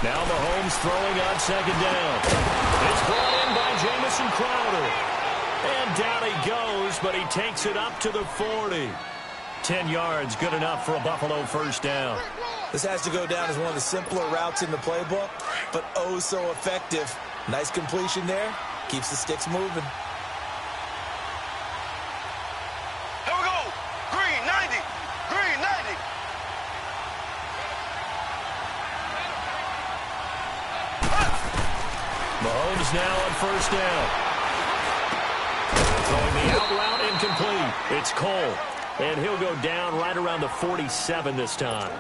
Now Mahomes throwing on second down. It's brought in by Jamison Crowder. And down he goes, but he takes it up to the 40. 10 yards, good enough for a Buffalo first down. This has to go down as one of the simpler routes in the playbook, but oh so effective. Nice completion there. Keeps the sticks moving. Here we go. Green 90. Green 90. Mahomes now on first down. Throwing the out route incomplete. It's Cole. And he'll go down right around the 47 this time.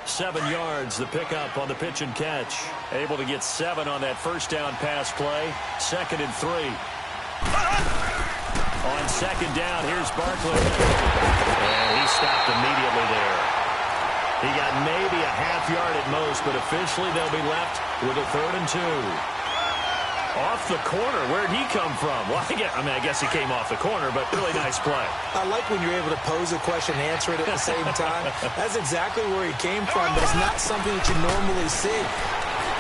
7 yards, the pickup on the pitch and catch. Able to get 7 on that first down pass play. 2nd and 3. On second down, here's Barkley. And he stopped immediately there. He got maybe a half yard at most, but officially they'll be left with a 3rd and 2. Off the corner. Where'd he come from? Well, I guess he came off the corner, but really nice play. I like when you're able to pose a question and answer it at the same time. That's exactly where he came from, but it's not something that you normally see.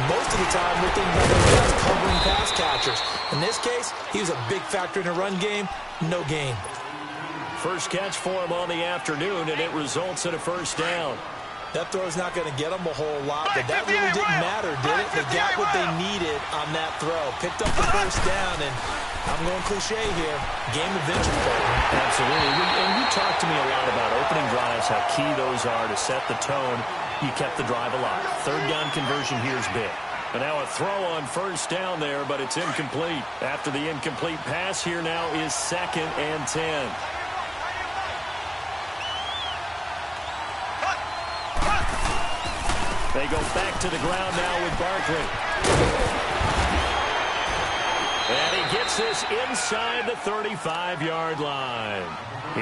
Most of the time, we're thinking about those guys covering pass catchers. In this case, he was a big factor in the run game. No gain. First catch for him on the afternoon, and it results in a first down. That throw's not going to get them a whole lot, but that really didn't matter, did it? They got what they needed on that throw. Picked up the first down, and I'm going cliche here. Game of inches, baby. Absolutely. And you talked to me a lot about opening drives, how key those are to set the tone. You kept the drive alive. 3rd down conversion here is big. And now a throw on first down there, but it's incomplete. After the incomplete pass, here now is 2nd and 10. They go back to the ground now with Barkley. And he gets this inside the 35-yard line.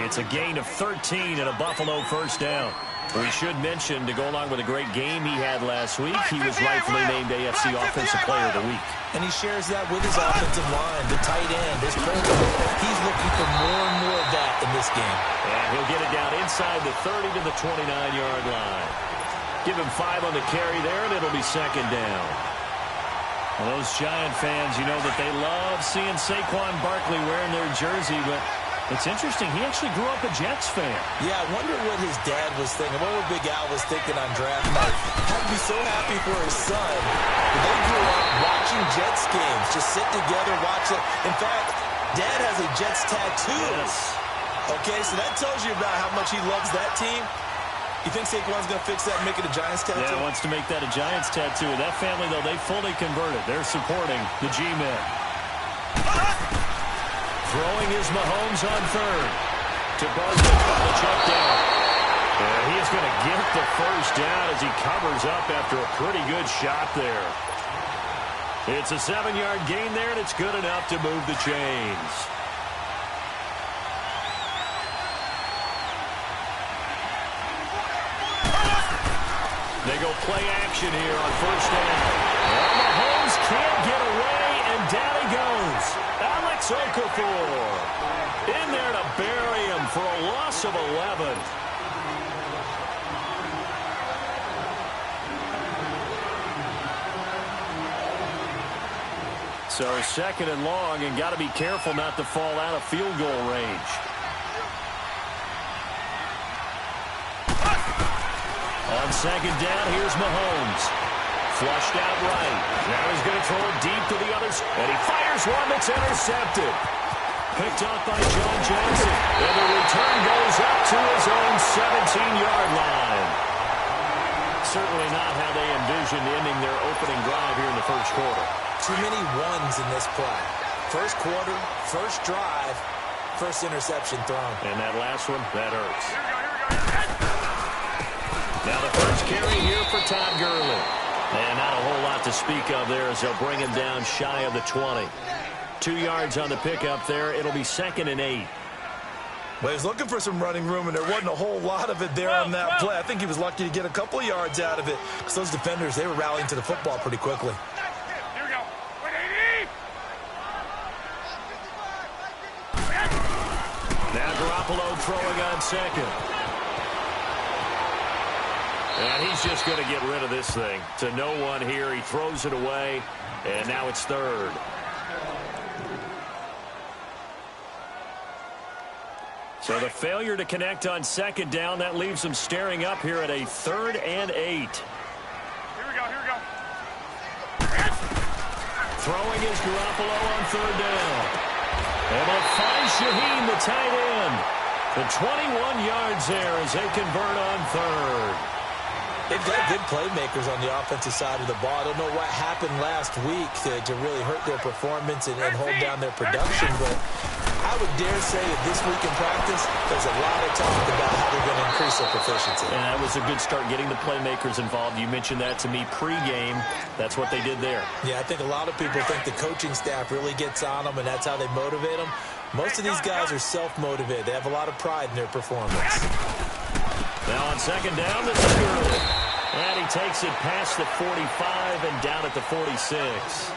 It's a gain of 13 and a Buffalo first down. We should mention, to go along with a great game he had last week, he was rightfully named AFC Offensive Player of the Week. And he shares that with his offensive line, the tight end, his program. He's looking for more and more of that in this game. And he'll get it down inside the 30 to the 29-yard line. Give him 5 on the carry there, and it'll be 2nd down. Well, those Giant fans, you know that they love seeing Saquon Barkley wearing their jersey, but it's interesting. He actually grew up a Jets fan. Yeah, I wonder what his dad was thinking. What Big Al was thinking on draft night. Had to be so happy for his son. But they grew up watching Jets games. Just sit together, watch it. In fact, Dad has a Jets tattoo. Yes. Okay, so that tells you about how much he loves that team. You think Saquon's going to fix that and make it a Giants tattoo? Yeah, wants to make that a Giants tattoo. That family, though, they fully converted. They're supporting the G-men. Throwing is Mahomes on 3rd. To Barkley on the check down. And he is going to get the first down as he covers up after a pretty good shot there. It's a 7-yard gain there, and it's good enough to move the chains. They go play action here on first down. And Mahomes can't get away, and down he goes. Alex Okafor in there to bury him for a loss of 11. So 2nd and long, and got to be careful not to fall out of field goal range. On second down, here's Mahomes. Flushed out right. Now he's going to throw it deep to the others. And he fires one that's intercepted. Picked up by John Johnson. And the return goes up to his own 17-yard line. Certainly not how they envisioned ending their opening drive here in the first quarter. Too many ones in this play. First quarter, first drive, first interception thrown. And that last one, that hurts. Now the first carry here for Todd Gurley. And not a whole lot to speak of there as they'll bring him down shy of the 20. 2 yards on the pickup there. It'll be 2nd and 8. Well, he's looking for some running room, and there wasn't a whole lot of it there on that play. I think he was lucky to get a couple of yards out of it because those defenders, they were rallying to the football pretty quickly. Here we go. Now Garoppolo throwing on second. And he's just going to get rid of this thing. To no one here. He throws it away, and now it's third. So the failure to connect on second down, that leaves them staring up here at a 3rd and 8. Here we go. Throwing is Garoppolo on 3rd down. Able to find Shaheen, the tight end. The 21 yards there as they convert on 3rd. They've got good playmakers on the offensive side of the ball. I don't know what happened last week to really hurt their performance and hold down their production, but I would dare say that this week in practice, there's a lot of talk about how they're going to increase their proficiency. And that was a good start, getting the playmakers involved. You mentioned that to me pregame. That's what they did there. Yeah, I think a lot of people think the coaching staff really gets on them, and that's how they motivate them. Most of these guys are self-motivated. They have a lot of pride in their performance. Now on second down, this is Gurley. And he takes it past the 45 and down at the 46.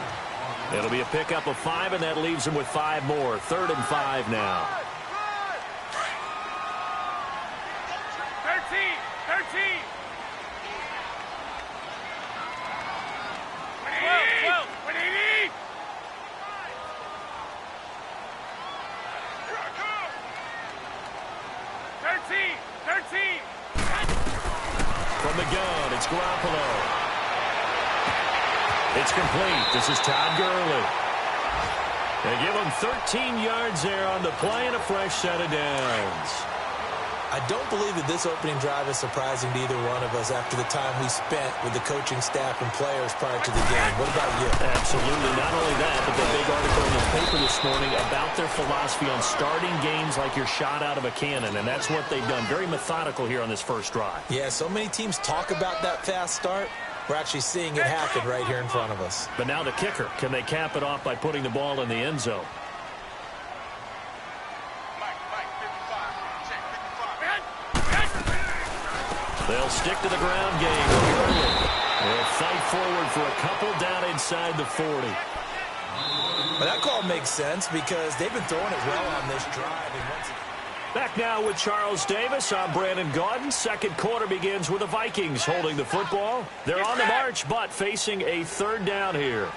It'll be a pickup of 5, and that leaves him with 5 more. 3rd and 5 now. 13. 12. 180. Here I come. 13. From the gun, it's Garoppolo. It's complete. This is Todd Gurley. They give him 13 yards there on the play and a fresh set of downs. I don't believe that this opening drive is surprising to either one of us after the time we spent with the coaching staff and players prior to the game. What about you? Absolutely. Not only that, but the big article in the paper this morning about their philosophy on starting games like you're shot out of a cannon, and that's what they've done. Very methodical here on this first drive. Yeah, so many teams talk about that fast start. We're actually seeing it happen right here in front of us. But now the kicker. Can they cap it off by putting the ball in the end zone? They'll stick to the ground game. They'll fight forward for a couple down inside the 40. Well, that call makes sense because they've been throwing it well on this drive. Back now with Charles Davis. I'm Brandon Gaudin. Second quarter begins with the Vikings holding the football. They're on the march, but facing a 3rd down here.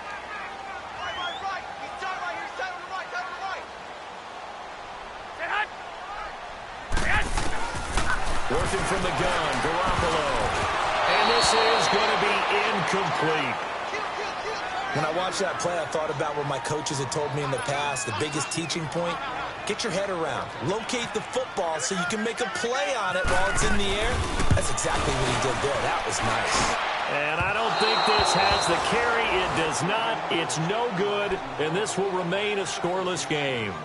Working from the gun, Garoppolo. And this is going to be incomplete. When I watched that play, I thought about what my coaches had told me in the past. The biggest teaching point, get your head around. Locate the football so you can make a play on it while it's in the air. That's exactly what he did there. That was nice. And I don't think this has the carry. It does not. It's no good, and this will remain a scoreless game.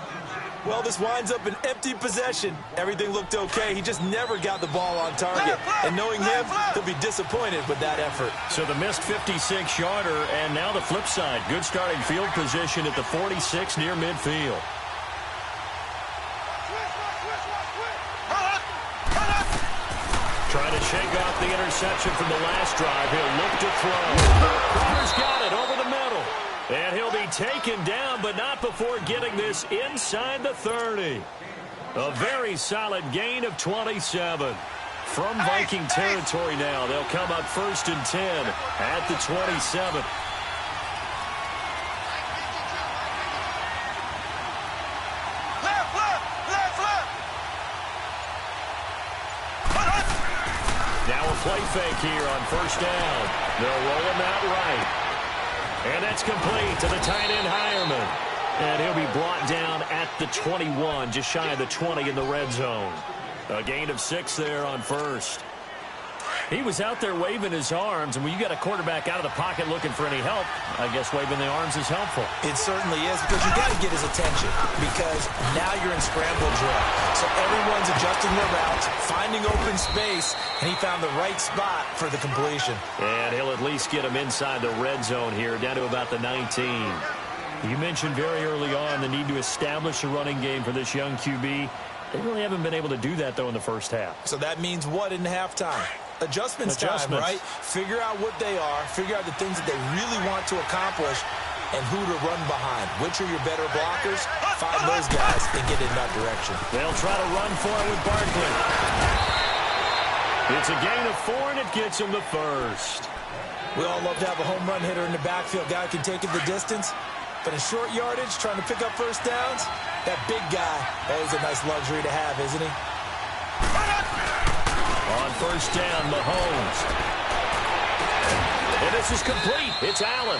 Well, this winds up an empty possession. Everything looked okay. He just never got the ball on target. And knowing him, he'll be disappointed with that effort. So the missed 56-yarder, and now the flip side. Good starting field position at the 46 near midfield. Trying to shake off the interception from the last drive. He'll look to throw. Cooper's got it over the middle. And he'll be taken down, but not before getting this inside the 30. A very solid gain of 27. From Viking territory now, they'll come up 1st and 10 at the 27. Now a play fake here on 1st down. They'll roll him out right. And that's complete to the tight end, Hireman. And he'll be brought down at the 21, just shy of the 20 in the red zone. A gain of 6 there on 1st. He was out there waving his arms, and when you got a quarterback out of the pocket looking for any help, I guess waving the arms is helpful. It certainly is, because you got to get his attention, because now you're in scramble drill. So everyone's adjusting their routes, finding open space, and he found the right spot for the completion. And he'll at least get him inside the red zone here, down to about the 19. You mentioned very early on the need to establish a running game for this young QB. They really haven't been able to do that, though, in the first half. So that means what in halftime? Adjustments time, right? Figure out what they are, figure out the things that they really want to accomplish, and who to run behind. Which are your better blockers? Find those guys and get in that direction. They'll try to run for it with Barkley. It's a gain of 4, and it gets him the first. We all love to have a home run hitter in the backfield. Guy who can take it the distance. But in short yardage, trying to pick up first downs, that big guy, always a nice luxury to have, isn't he? On first down, Mahomes. And this is complete. It's Allen.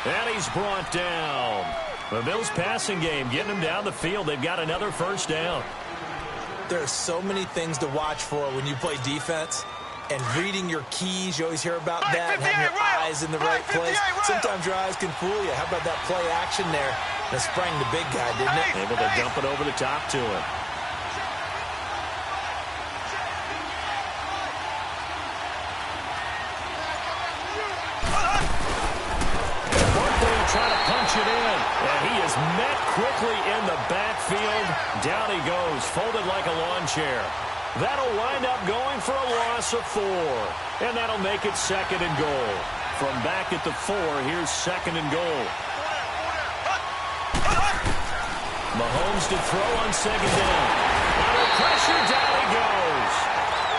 And he's brought down. The Bills' passing game getting them down the field. They've got another first down. There are so many things to watch for when you play defense. And reading your keys, you always hear about that, and having your eyes in the right place. Sometimes your eyes can fool you. How about that play action there? That sprang the big guy, didn't it? Able to dump it over the top to him. Trying to punch it in, and he is met quickly in the backfield. Down he goes, folded like a lawn chair. That'll wind up going for a loss of 4, and that'll make it 2nd and goal. From back at the 4, here's 2nd and goal. Mahomes to throw on 2nd down. Under pressure, down he goes.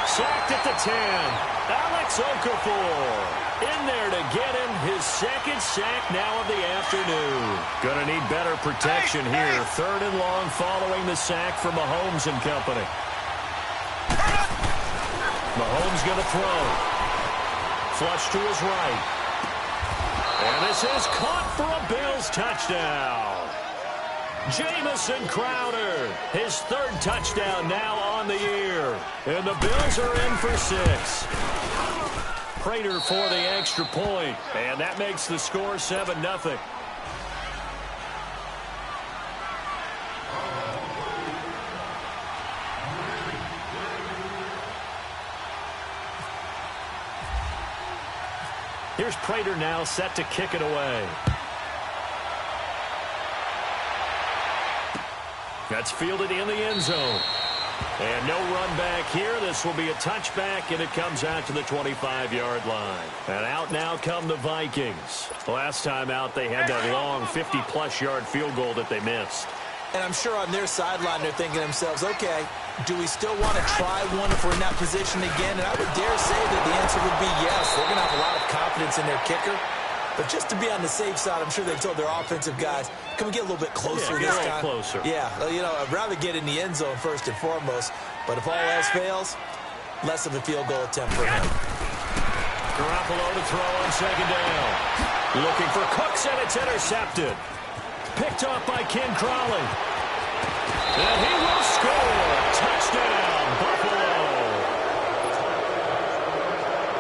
Sacked at the 10. Alex Okafor in there to get him his 2nd sack now of the afternoon. Gonna need better protection here. 3rd and long following the sack for Mahomes and company. Mahomes gonna throw. Flush to his right. And this is caught for a Bills touchdown. Jamison Crowder, his 3rd touchdown now on the year. And the Bills are in for 6. Prater for the extra point. And that makes the score 7-0. Here's Prater now set to kick it away. That's fielded in the end zone. And no run back here. This will be a touchback, and it comes out to the 25-yard line. And out now come the Vikings. Last time out, they had that long 50-plus yard field goal that they missed. And I'm sure on their sideline, they're thinking to themselves, okay, do we still want to try one if we're in that position again? And I would dare say that the answer would be yes. They're going to have a lot of confidence in their kicker. But just to be on the safe side, I'm sure they told their offensive guys, can we get a little bit closer this time? Closer. Yeah, you know, I'd rather get in the end zone first and foremost. But if all else fails, less of a field goal attempt for him. Garoppolo to throw on 2nd down. Looking for Cooks, and it's intercepted. Picked off by Ken Crawley. And he will score. Touchdown, Buffalo.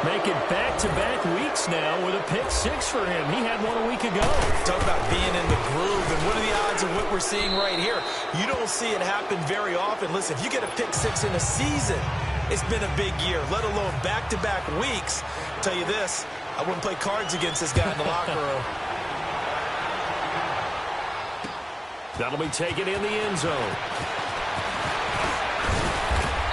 Making back-to-back weeks now with a pick 6 for him. He had one a week ago. Talk about being in the groove, and what are the odds of what we're seeing right here? You don't see it happen very often. Listen, if you get a pick 6 in a season, it's been a big year, let alone back-to-back weeks. I'll tell you this, I wouldn't play cards against this guy in the locker room. That'll be taken in the end zone.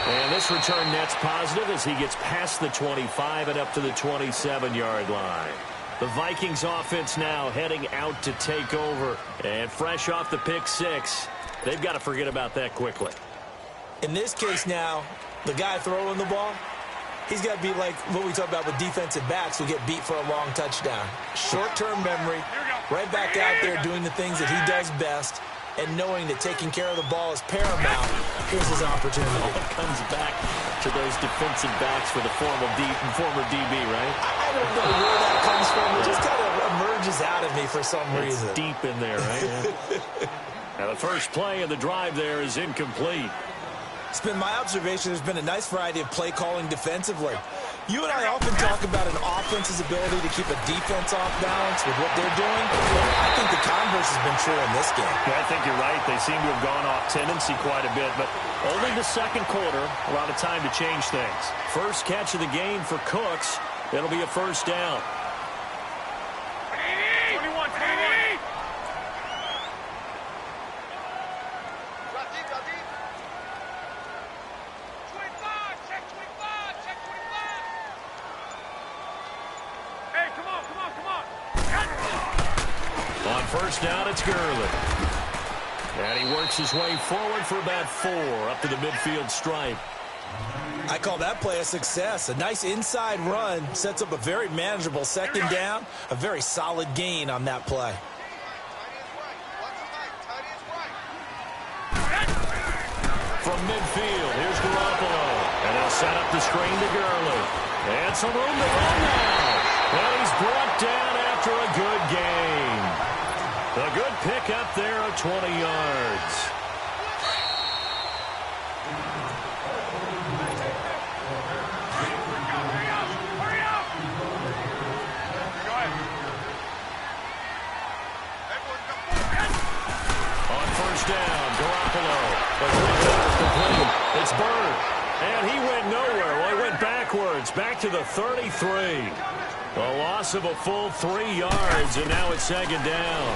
And this return net's positive as he gets past the 25 and up to the 27-yard line. The Vikings offense now heading out to take over. And fresh off the pick 6, they've got to forget about that quickly. In this case now, the guy throwing the ball, he's got to be like what we talk about with defensive backs who get beat for a long touchdown. Short-term memory, right back out there doing the things that he does best, and knowing that taking care of the ball is paramount. Here's his opportunity. It comes back to those defensive backs for the former DB, right? I don't know where that comes from. It just kind of emerges out of me for some reason. It's deep in there, right? Now the first play of the drive there is incomplete. It's been my observation there's been a nice variety of play calling defensively. You and I often talk about an offense's ability to keep a defense off balance with what they're doing. I think the converse has been true in this game. Yeah, I think you're right. They seem to have gone off tendency quite a bit, but only the second quarter, a lot of time to change things. First catch of the game for Cooks. It'll be a first down. 21. On first down, it's Gurley. And he works his way forward for about 4 up to the midfield stripe. I call that play a success. A nice inside run sets up a very manageable second down, a very solid gain on that play. From midfield, here's Garoppolo. And they'll set up the screen to Gurley. And some room to run now. And he's brought down after a good gain. A good pickup there of 20 yards. On first down, Garoppolo. The three-pass complete. It's Bird. And he went nowhere. Well, he went backwards. Back to the 33. A loss of a full 3 yards, and now it's second down.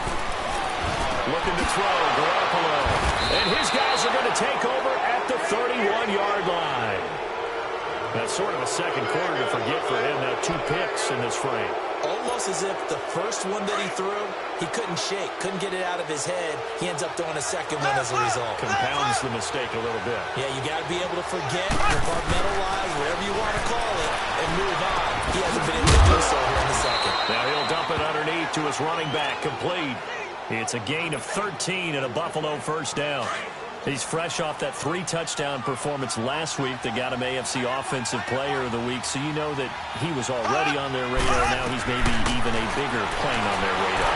Looking to throw, Garoppolo. And his guys are going to take over at the 31-yard line. That's sort of a second quarter to forget for him. Now 2 picks in this frame. Almost as if the first one that he threw, he couldn't shake, couldn't get it out of his head. He ends up throwing a second one as a result. Compounds the mistake a little bit. Yeah, you got to be able to forget, compartmentalize, whatever you want to call it, and move on. He hasn't been able to do so here in the second. Now he'll dump it underneath to his running back, complete. It's a gain of 13 and a Buffalo first down. He's fresh off that 3-touchdown performance last week that got him AFC Offensive Player of the Week, so you know that he was already on their radar. Now he's maybe even a bigger plane on their radar.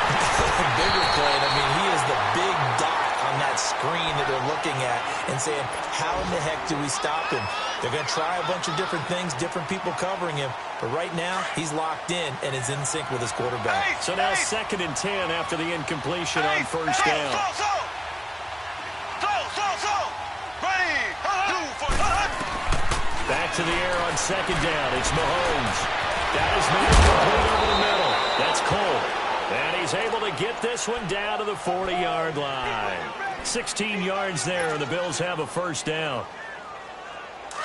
Bigger plane. I mean, he is the big dot on that screen that they're looking at and saying, how in the heck do we stop him? They're going to try a bunch of different things, different people covering him, but right now he's locked in and is in sync with his quarterback. So now 2nd and 10 after the incompletion on first down. Back to the air on second down. It's Mahomes. Got his man complete over the middle. That's Cole. And he's able to get this one down to the 40-yard line. 16 yards there, and the Bills have a first down.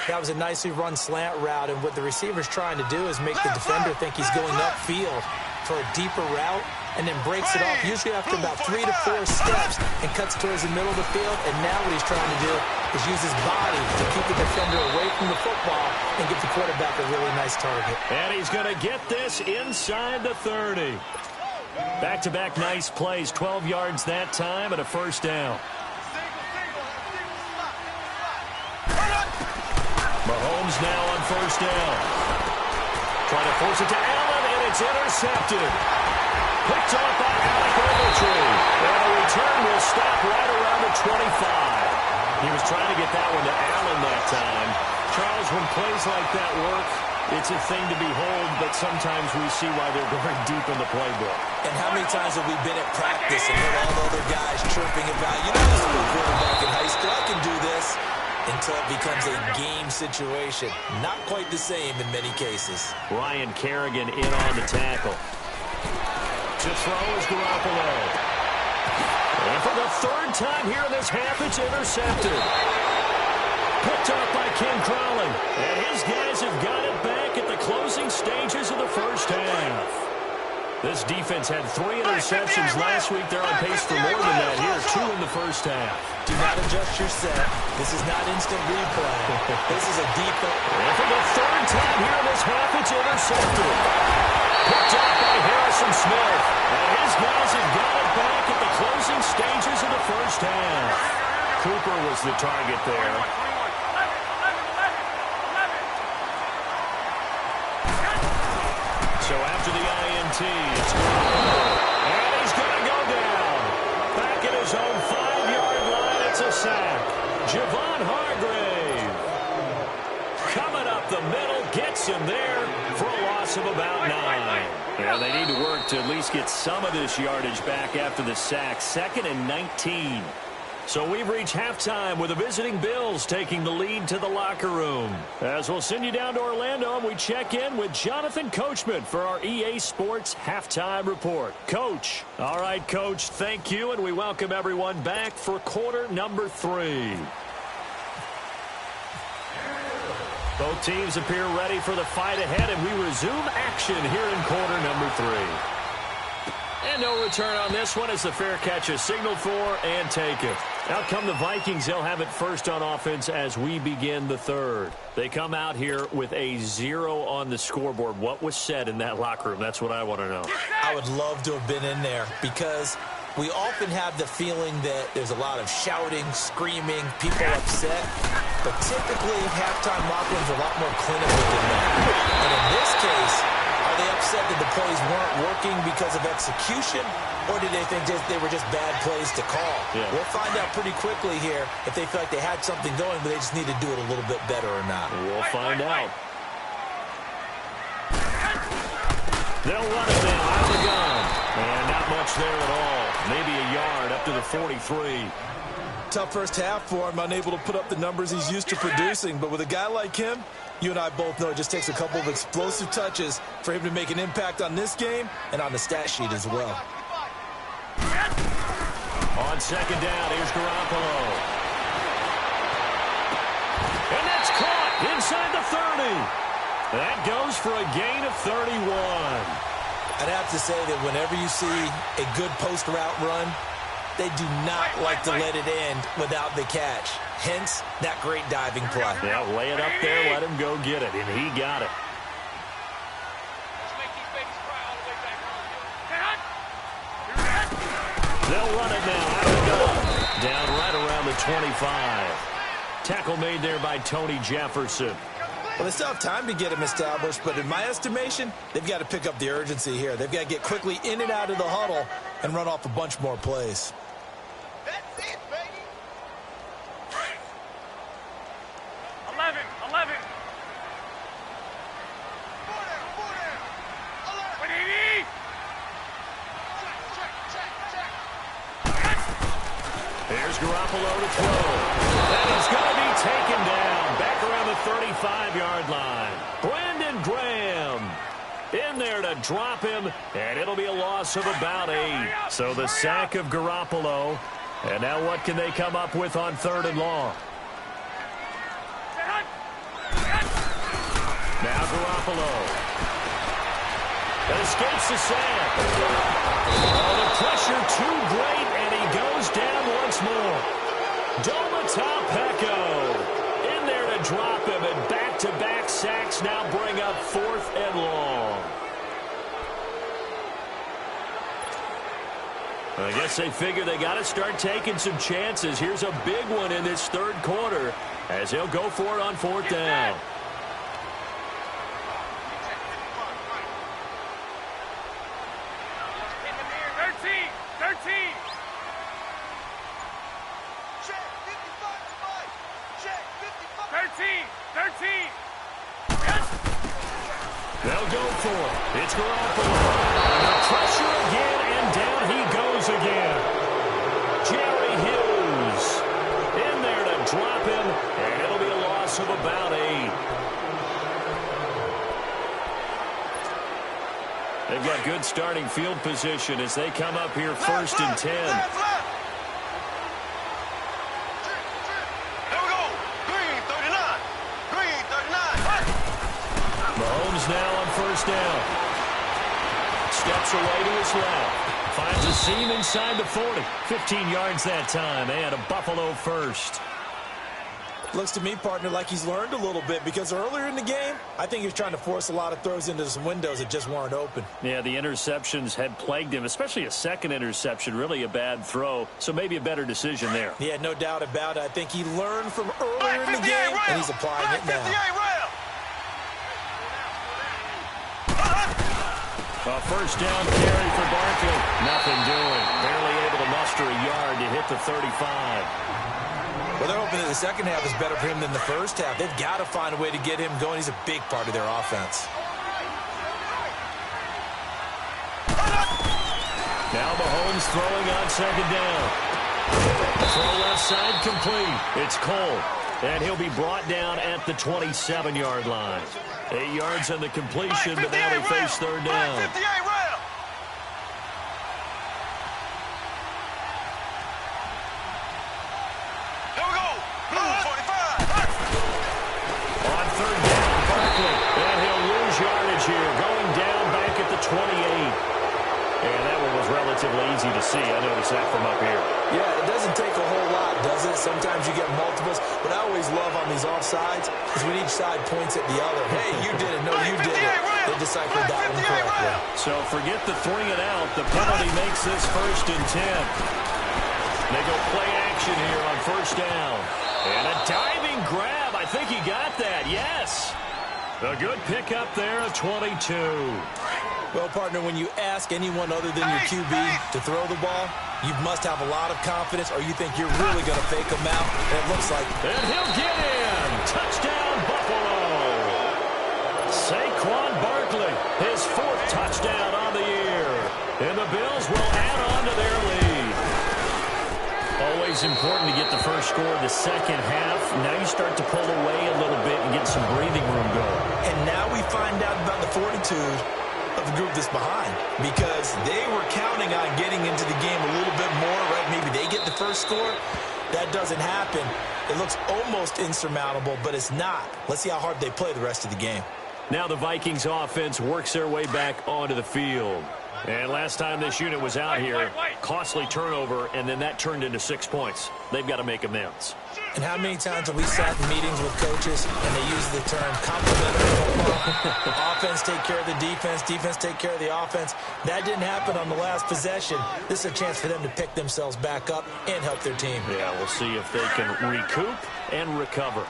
That was a nicely run slant route, and what the receiver's trying to do is make the defender think he's going upfield for a deeper route, and then breaks it off, usually after about 3 to 4 steps, and cuts towards the middle of the field. And now what he's trying to do is use his body to keep the defender away from the football and give the quarterback a really nice target. And he's going to get this inside the 30. Back-to-back nice plays, 12 yards that time, and a first down. Mahomes now on first down. Trying to force it to Allen, and it's intercepted. Picked off by Alec Ogletree. And the return will stop right around the 25. He was trying to get that one to Allen that time. Charles, when plays like that work, it's a thing to behold, but sometimes we see why they're going deep in the playbook. And how many times have we been at practice and heard all the other guys chirping about, you know, this is a quarterback in high school, I can do this, until it becomes a game situation. Not quite the same in many cases. Ryan Kerrigan in on the tackle. To throw is Garoppolo. And for the 3rd time here in this half, it's intercepted. Picked up by Ken Crowley. And his guys have got it back at the closing stages of the first half. This defense had 3 interceptions last week. They're on pace for more than that here. 2 in the first half. Do not adjust your set. This is not instant replay. This is a defense. And for the 3rd time here in this half, it's intercepted. Picked up by Harrison Smith. And his guys have got it back at the closing stages of the first half. Cooper was the target there. So after the INT, it's and he's going to go down. Back at his own 5-yard line, it's a sack. Javon Hargrave coming up the middle, gets him there for a loss of about 9. Yeah, they need to work to at least get some of this yardage back after the sack. 2nd and 19. So we've reached halftime with the visiting Bills taking the lead to the locker room. As we'll send you down to Orlando, and we check in with Jonathan Coachman for our EA Sports Halftime Report. Coach. All right, Coach, thank you, and we welcome everyone back for quarter number 3. Both teams appear ready for the fight ahead, and we resume action here in quarter number 3. And no return on this one as the fair catch is signaled for and taken. Out come the Vikings. They'll have it first on offense as we begin the third. They come out here with a 0 on the scoreboard. What was said in that locker room? That's what I want to know. I would love to have been in there because we often have the feeling that there's a lot of shouting, screaming, people upset. But typically, halftime locker rooms are a lot more clinical than that. And in this case, are they upset that the plays weren't working because of execution, or did they think they were just bad plays to call? Yeah. We'll find out pretty quickly here if they feel like they had something going, but they just need to do it a little bit better or not. We'll find out. They'll run it now out of the gun. And not much there at all. Maybe a yard up to the 43. Tough first half for him, unable to put up the numbers he's used to producing. But with a guy like him, you and I both know it just takes a couple of explosive touches for him to make an impact on this game and on the stat sheet as well. On second down, here's Garoppolo. And that's caught inside the 30. That goes for a gain of 31. I'd have to say that whenever you see a good post route run, they do not like to let it end without the catch. Hence, that great diving play. Yeah, lay it up there, let him go get it, and he got it. They'll run it now out of the gun. Down right around the 25. Tackle made there by Tony Jefferson. Well, they still have time to get him established, but in my estimation, they've got to pick up the urgency here. They've got to get quickly in and out of the huddle and run off a bunch more plays. That's it, baby. 11. Here's Garoppolo to throw. And he's going to be taken down back around the 35-yard line. Brandon Graham in there to drop him, and it'll be a loss of about 8. So the sack of Garoppolo. And now what can they come up with on 3rd and long? Now Garoppolo. Escapes the sack. Oh, the pressure too great, and he goes down once more. Peko in there to drop him, and back-to-back sacks now bring up 4th and long. I guess they figure they got to start taking some chances. Here's a big one in this 3rd quarter as he'll go for it on 4th down. They'll go for it. It's Garoppolo. Under pressure again, and down he goes again. Jerry Hughes in there to drop him, and it'll be a loss of about 8. They've got good starting field position as they come up here 1st and 10. Now on 1st down. Steps away to his left. Finds a seam inside the 40. 15 yards that time, and a Buffalo first. Looks to me, partner, like he's learned a little bit because earlier in the game, I think he was trying to force a lot of throws into some windows that just weren't open. Yeah, the interceptions had plagued him, especially a second interception, really a bad throw, so maybe a better decision there. Yeah, no doubt about it. I think he learned from earlier in the game, and he's applying it now. A 1st down carry for Barkley. Nothing doing. Barely able to muster a yard to hit the 35. Well, they're hoping that the second half is better for him than the first half. They've got to find a way to get him going. He's a big part of their offense. Now Mahomes throwing on 2nd down. Throw left side complete. It's Cole. And he'll be brought down at the 27-yard line. 8 yards on the completion, but now they face 3rd down. On 3rd down, Barkley. And he'll lose yardage here, going down back at the 28. And that one was relatively easy to see. I noticed that from up here. Yeah, it doesn't take a whole lot, does it? Sometimes you get multiples. What I always love on these offsides is when each side points at the other. Hey, you did it. No, you did it. They deciphered that one correctly. So forget the 3 and out. The penalty makes this 1st and 10. They go play action here on 1st down. And a diving grab. I think he got that. Yes. A good pickup there of 22. Well, partner, when you ask anyone other than your QB to throw the ball, you must have a lot of confidence, or you think you're really going to fake them out. And it looks like. And he'll get in. Touchdown, Buffalo. Saquon Barkley, his 4th touchdown on the year. And the Bills will add on to their lead. Always important to get the first score of the second half. Now you start to pull away a little bit and get some breathing room going. And now we find out about the fortitude of the group that's behind, because they were counting on getting into the game a little bit more, right? Maybe they get the first score. That doesn't happen. It looks almost insurmountable, but it's not. Let's see how hard they play the rest of the game. Now the Vikings offense works their way back onto the field. And last time this unit was out here, costly turnover, and then that turned into 6 points. They've got to make amends. And how many times have we sat in meetings with coaches and they use the term complementary football? Offense take care of the defense, defense take care of the offense. That didn't happen on the last possession. This is a chance for them to pick themselves back up and help their team. Yeah, we'll see if they can recoup and recover.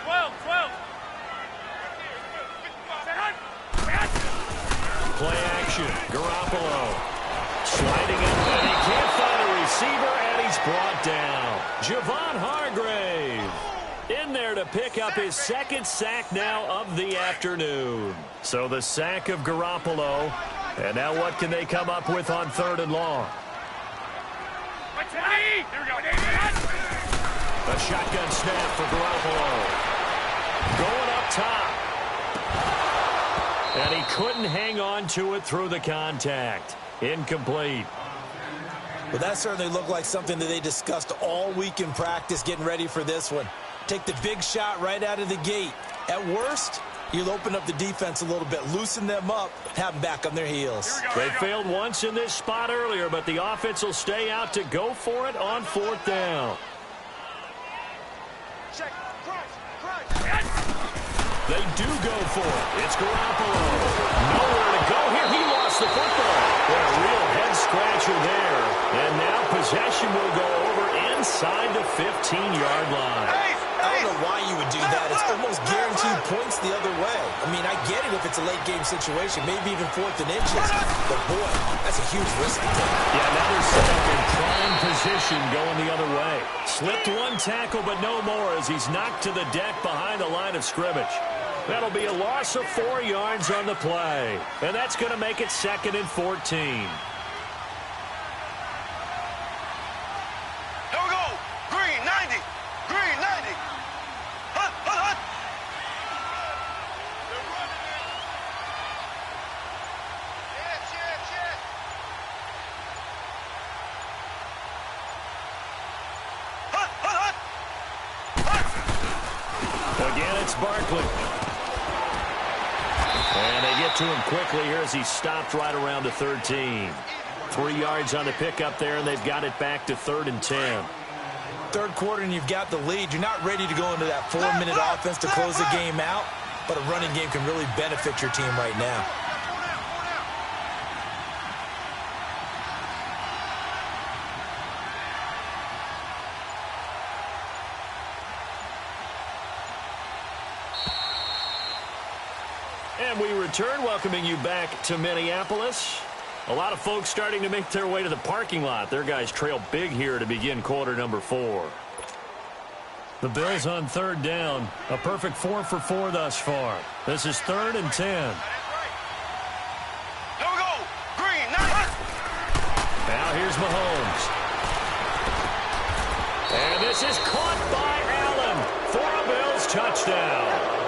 12. Play action. Garoppolo sliding in, and he can't find a receiver, and he's brought down. Javon Hargrave in there to pick up his 2nd sack now of the afternoon. So the sack of Garoppolo, and now what can they come up with on 3rd and long? A shotgun snap for Garoppolo. Going up top. And he couldn't hang on to it through the contact. Incomplete. Well, that certainly looked like something that they discussed all week in practice getting ready for this one. Take the big shot right out of the gate. At worst, you'll open up the defense a little bit, loosen them up, have them back on their heels. They failed once in this spot earlier, but the offense will stay out to go for it on 4th down. They do go for it. It's Garoppolo. Nowhere to go here. He lost the football. What a real head scratcher there. And now possession will go over inside the 15-yard line. I don't know why you would do that. It's almost guaranteed points the other way. I mean, I get it if it's a late-game situation, maybe even 4th and inches. But, boy, that's a huge risk to take. Yeah, now they're set up in prime position going the other way. Slipped one tackle, but no more as he's knocked to the deck behind the line of scrimmage. That'll be a loss of 4 yards on the play. And that's going to make it 2nd and 14. Here we go. Green 90. Green 90. Hut. Hut. Again, it's Barkley. And they get to him quickly here as he stopped right around the 13. 3 yards on the pickup there, and they've got it back to 3rd and 10. 3rd quarter, and you've got the lead. You're not ready to go into that 4-minute offense to close the game out, but a running game can really benefit your team right now. And we return, welcoming you back to Minneapolis. A lot of folks starting to make their way to the parking lot. Their guys trail big here to begin quarter number 4. The Bills on 3rd down. A perfect 4 for 4 thus far. This is 3rd and 10. Here we go. Green 90. Now here's Mahomes. And this is caught by Allen for a Bills touchdown.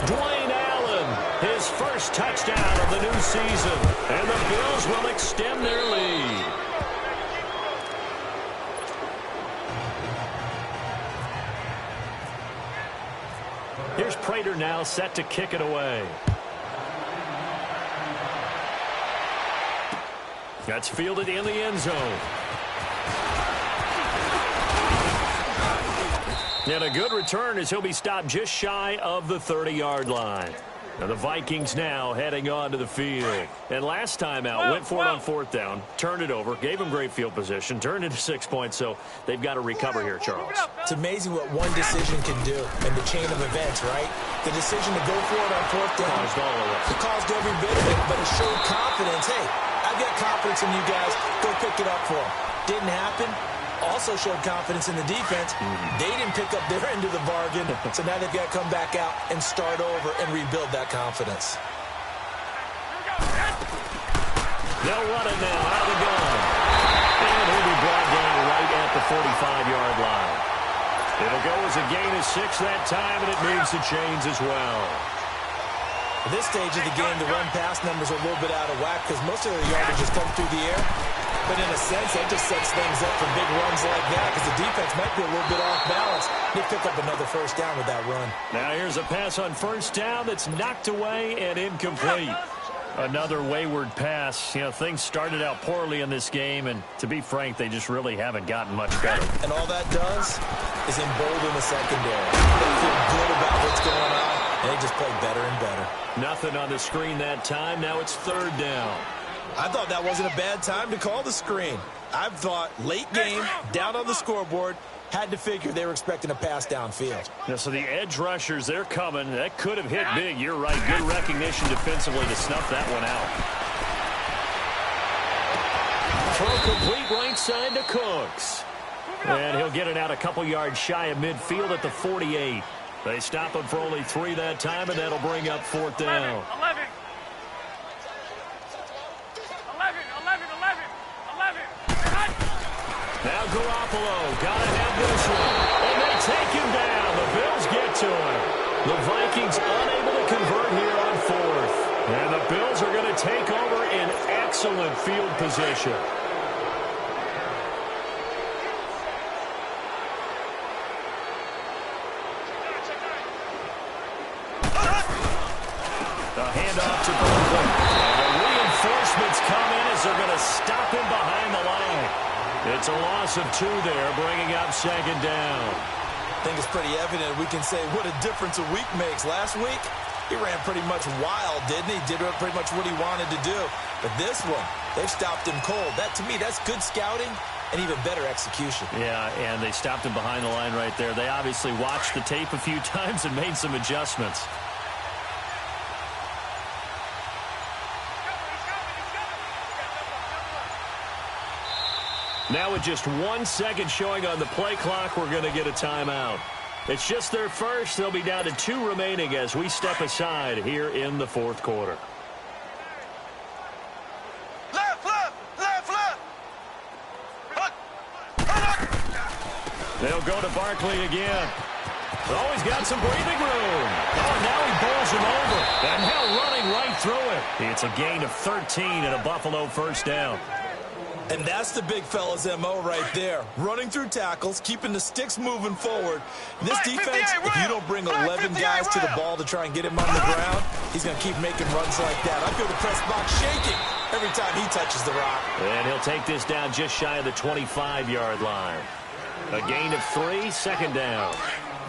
Dwayne Allen, his first touchdown of the new season. And the Bills will extend their lead. Here's here's Prater now set to kick it away. That's fielded in the end zone. And a good return as he'll be stopped just shy of the 30-yard line. Now the Vikings now heading on to the field. And last time out, went for it on fourth down, turned it over, gave them great field position, turned into 6 points, so they've got to recover here, Charles. It's amazing what one decision can do in the chain of events, right? The decision to go for it on fourth down Caused all of it. It caused every bit of it, but it showed confidence. Hey, I've got confidence in you guys. Go pick it up for them. Didn't happen. Also showed confidence in the defense. They didn't pick up their end of the bargain, so now they've got to come back out and start over and rebuild that confidence. They'll run it now out of the gun. And he'll be brought down right at the 45-yard line. It'll go as a gain of 6 that time, and it moves the chains as well. At this stage of the game, the run-pass numbers are a little bit out of whack because most of their yardage has come through the air. But in a sense, that just sets things up for big runs like that because the defense might be a little bit off balance. They pick up another first down with that run. Now here's a pass on first down that's knocked away and incomplete. Another wayward pass. You know, things started out poorly in this game, and to be frank, they just really haven't gotten much better. And all that does is embolden the secondary. They feel good about what's going on, and they just play better and better. Nothing on the screen that time. Now it's third down. I thought that wasn't a bad time to call the screen. I thought late game, down on the scoreboard, had to figure they were expecting a pass downfield. Now, so the edge rushers, they're coming. That could have hit big. You're right. Good recognition defensively to snuff that one out. Throw complete right side to Cooks. And he'll get it out a couple yards shy of midfield at the 48. They stop him for only 3 that time, and that'll bring up fourth down. 11. Now Garoppolo got to have this one. And they take him down. The Bills get to him. The Vikings unable to convert here on fourth. And the Bills are going to take over in excellent field position. The handoff to Brooklyn. And the reinforcements come in as they're going to stop him behind the line. It's a loss of 2 there, bringing up second down. I think it's pretty evident we can say what a difference a week makes. Last week, he ran pretty much wild, didn't he? Did pretty much what he wanted to do. But this one, they've stopped him cold. That, to me, that's good scouting and even better execution. Yeah, and they stopped him behind the line right there. They obviously watched the tape a few times and made some adjustments. Now with just 1 second showing on the play clock, we're going to get a timeout. It's just their first. They'll be down to 2 remaining as we step aside here in the fourth quarter. Left. They'll go to Barkley again. Oh, he's got some breathing room. Oh, now he bowls him over. And now running right through it. It's a gain of 13 and a Buffalo first down. And that's the big fella's MO right there. Running through tackles, keeping the sticks moving forward. This defense, if you don't bring 11 guys to the ball to try and get him on the ground, he's going to keep making runs like that. I feel the press box shaking every time he touches the rock. And he'll take this down just shy of the 25-yard line. A gain of 3, second down.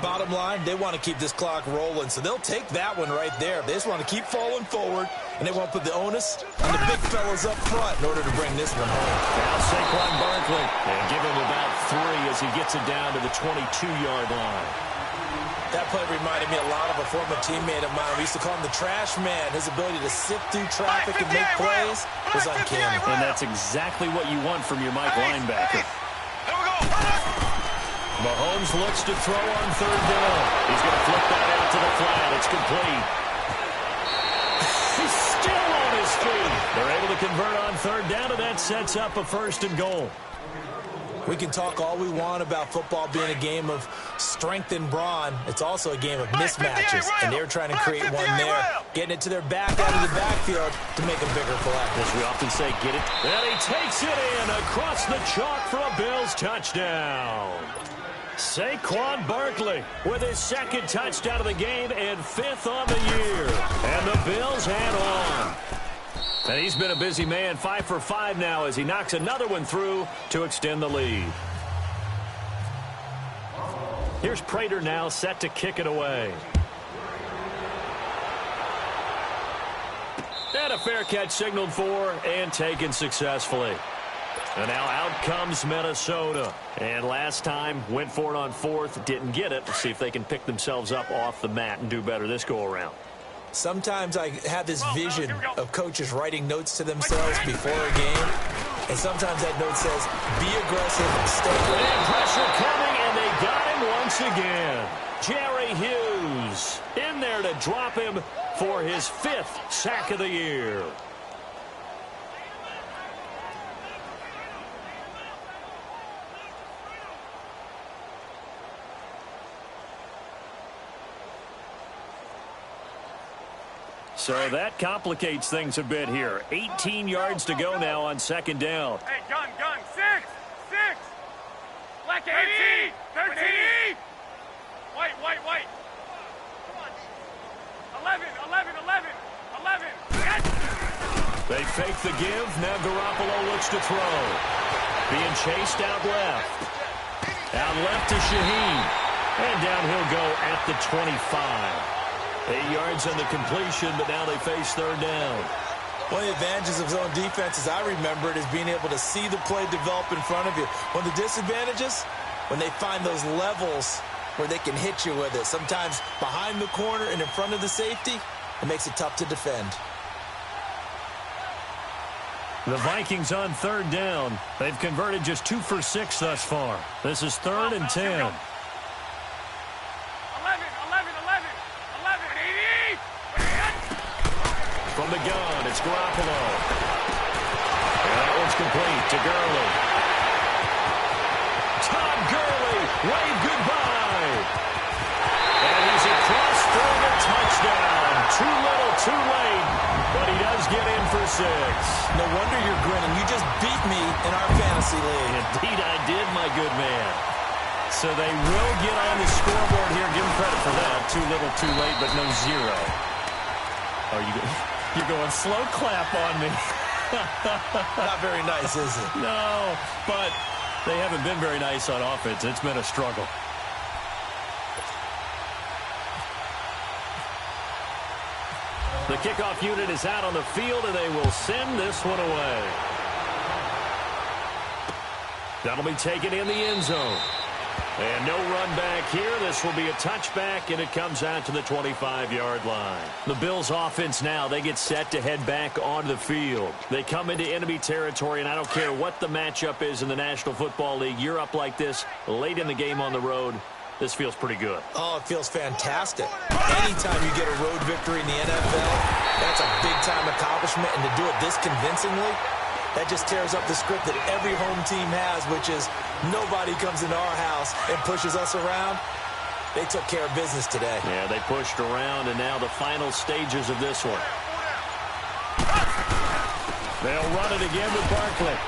Bottom line, they want to keep this clock rolling, so they'll take that one right there. They just want to keep falling forward, and they want to put the onus on the big fellas up front in order to bring this one home. Now Saquon Barkley, and give him about 3 as he gets it down to the 22-yard line. That play reminded me a lot of a former teammate of mine. We used to call him the trash man. His ability to sift through traffic and make plays was uncanny. And that's exactly what you want from your Mike linebacker. Here we go. Mahomes looks to throw on third down. He's going to flip that out to the flat. It's complete. He's still on his feet. They're able to convert on third down, and that sets up a first and goal. We can talk all we want about football being a game of strength and brawn. It's also a game of mismatches, and they're trying to create one there, getting it to their back out of the backfield to make a bigger play. As we often say, get it. And he takes it in across the chalk for a Bills touchdown. Saquon Barkley with his second touchdown of the game and 5th on the year. And the Bills head on. And he's been a busy man, 5 for 5 now as he knocks another one through to extend the lead. Here's Prater now set to kick it away. And a fair catch signaled for and taken successfully. And now out comes Minnesota. And last time went for it on 4th, didn't get it. Let's see if they can pick themselves up off the mat and do better this go-around. Sometimes I have this vision of coaches writing notes to themselves before a game. And sometimes that note says, be aggressive, stay ready. And pressure coming, and they got him once again. Jerry Hughes in there to drop him for his 5th sack of the year. So that complicates things a bit here. 18 yards to go now on 2nd down. Hey, gun, 6. Black 13. 13. White. Come on. 11. Yes. They fake the give. Now Garoppolo looks to throw. Being chased out left. Out left to Shaheen. And down he'll go at the 25. 8 yards on the completion, but now they face 3rd down. One of the advantages of zone defense, as I remember it, is being able to see the play develop in front of you. One of the disadvantages, when they find those levels where they can hit you with it, sometimes behind the corner and in front of the safety, it makes it tough to defend. The Vikings on 3rd down. They've converted just 2 for 6 thus far. This is 3rd and 10. From the gun, it's Garoppolo. And that one's complete to Gurley. Todd Gurley, wave goodbye. And he's across for the touchdown. Too little, too late. But he does get in for 6. No wonder you're grinning. You just beat me in our fantasy league. Indeed I did, my good man. So they will get on the scoreboard here. Give him credit for that. Too little, too late, but no 0. Oh, you're going slow clap on me. Not very nice, is it? No, but they haven't been very nice on offense. It's been a struggle. The kickoff unit is out on the field, and they will send this one away. That'll be taken in the end zone. And no run back here. This will be a touchback, and it comes out to the 25-yard line. The Bills' offense now, they get set to head back onto the field. They come into enemy territory, and I don't care what the matchup is in the National Football League. You're up like this late in the game on the road. This feels pretty good. Oh, it feels fantastic. Anytime you get a road victory in the NFL, that's a big-time accomplishment, and to do it this convincingly, that just tears up the script that every home team has, which is nobody comes into our house and pushes us around. They took care of business today. Yeah, they pushed around, and now the final stages of this one. They'll run it again with Barkley.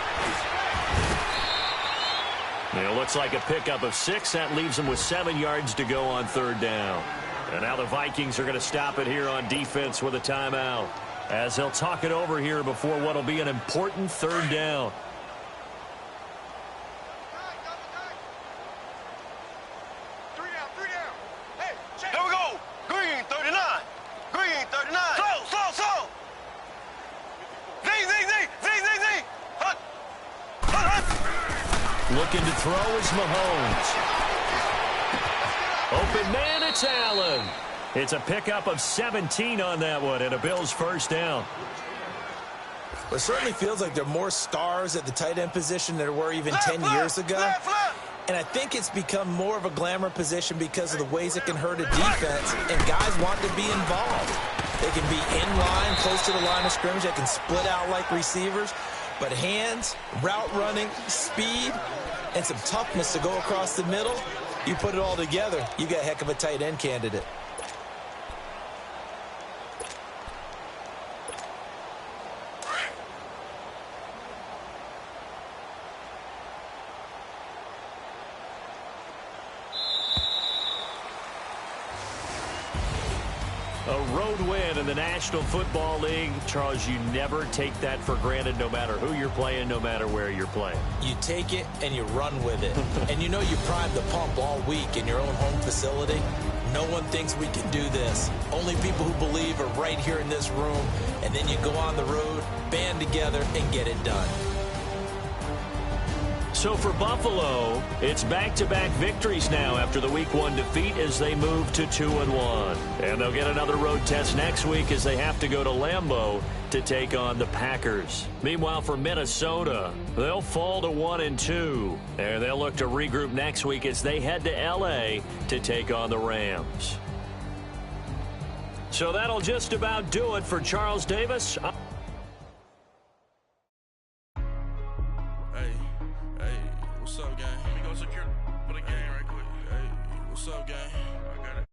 It looks like a pickup of 6. That leaves them with 7 yards to go on 3rd down. And now the Vikings are going to stop it here on defense with a timeout, as they'll talk it over here before what will be an important 3rd down. Three down. Hey, here we go. Green 39. Green 39. Slow. Z. Hut. Looking to throw is Mahomes. Open man, it's Allen. It's a pickup of 17 on that one, and a Bills 1st down. It certainly feels like there are more stars at the tight end position than there were even 10 years ago. And I think it's become more of a glamour position because of the ways it can hurt a defense, and guys want to be involved. They can be in line, close to the line of scrimmage. They can split out like receivers. But hands, route running, speed, and some toughness to go across the middle, you put it all together, you got a heck of a tight end candidate. A road win in the National Football League. Charles, you never take that for granted no matter who you're playing, no matter where you're playing. You take it and you run with it. And you know you primed the pump all week in your own home facility. No one thinks we can do this. Only people who believe are right here in this room. And then you go on the road, band together, and get it done. So for Buffalo, it's back-to-back victories now after the Week 1 defeat as they move to 2-1. And they'll get another road test next week as they have to go to Lambeau to take on the Packers. Meanwhile, for Minnesota, they'll fall to 1-2. And they'll look to regroup next week as they head to L.A. to take on the Rams. So that'll just about do it for Charles Davis. What's up, gang? Let me go secure for the game right quick. Hey, what's up, gang? I got it.